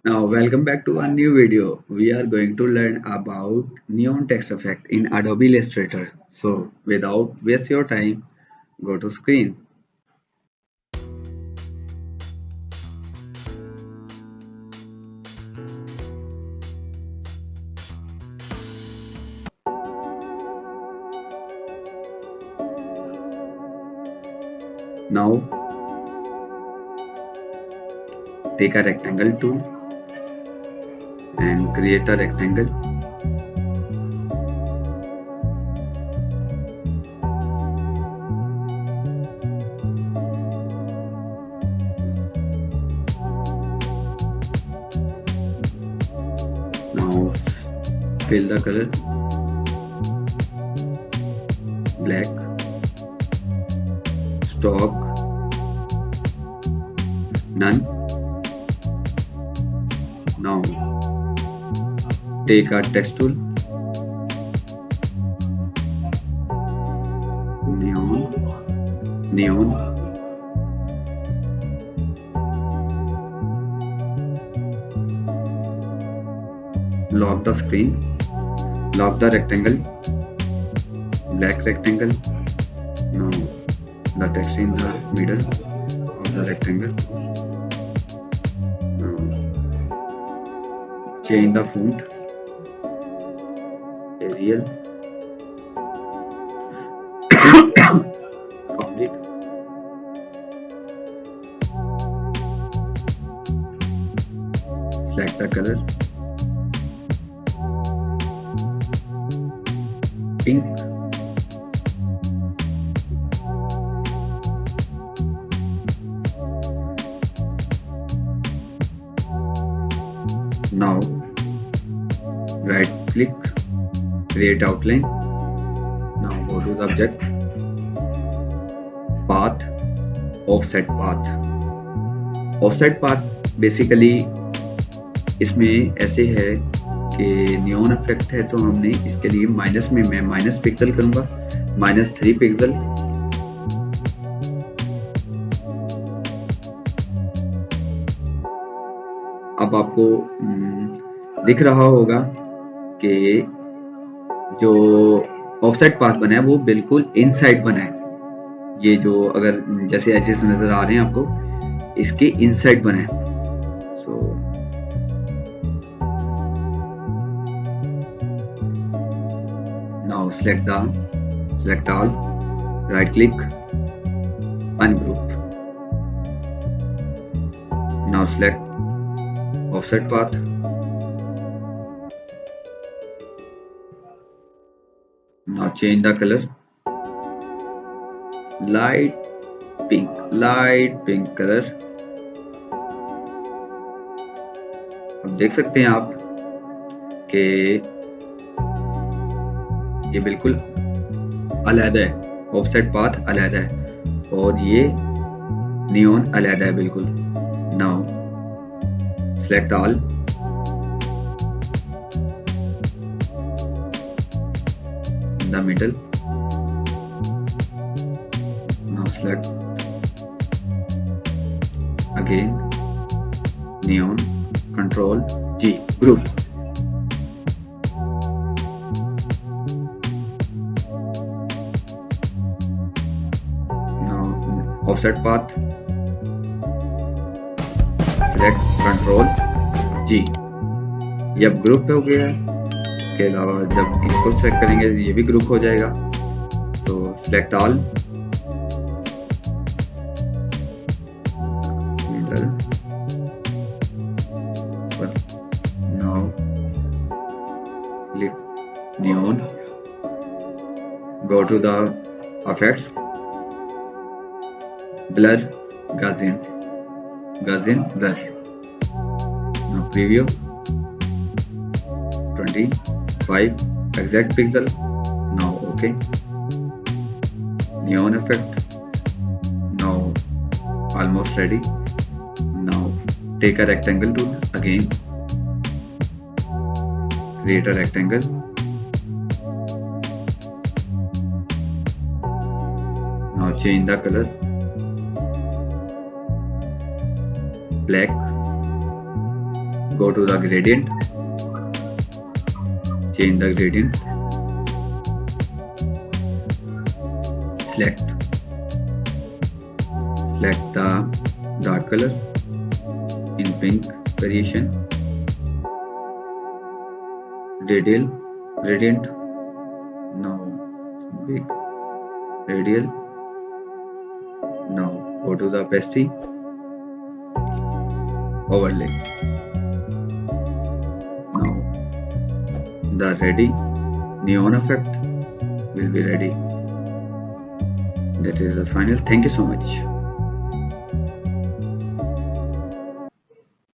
Now, welcome back to a new video. We are going to learn about neon text effect in Adobe Illustrator. So, without waste your time, go to screen. Now, take a rectangle tool and create a rectangle. Now, fill the color black, stock, none. Now, take a text tool, neon, neon, lock the screen, lock the rectangle, black rectangle. Now the text in the middle of the rectangle. Now change the font, Arial, complete. Select the color, pink. Now right click, create outline. Now go to the object, path, offset path. Offset path basically इसमें ऐसे है कि neon effect है, तो हमने इसके लिए minus में मैं माइनस पिक्सल करूंगा, -3 पिक्सल। अब आपको दिख रहा होगा कि जो ऑफसेट पाथ बना है वो बिल्कुल इनसाइड बना है। ये जो अगर जैसे एजेस नजर आ रहे हैं आपको, इसके इनसाइड बना है। सो now select all, right click, ungroup. Now select offset path, now change the color, light pink color। अब देख सकते हैं आप कि ये बिल्कुल अलग है, ऑफसेट पाथ अलग है और ये नियॉन अलग है बिल्कुल। Now select all, in the middle. Now select again neon, Control G, group. Now offset path, select Control G। ये अब ग्रुप पे हो गया है। इसके अलावा जब इसको सेलेक्ट करेंगे ये भी ग्रुप हो जाएगा। तो select all, middle, now click neon, go to the effects, blur, Gaussian blur. Now preview 25 exact pixel. Now okay, neon effect now almost ready. Now take a rectangle tool again, create a rectangle. Now change the color, black, Go to the gradient, change the gradient, select the dark color in pink variation, gradient, now big radial, now go to the opacity, overlay. Now the ready neon effect will be ready. That is the final. Thank you so much.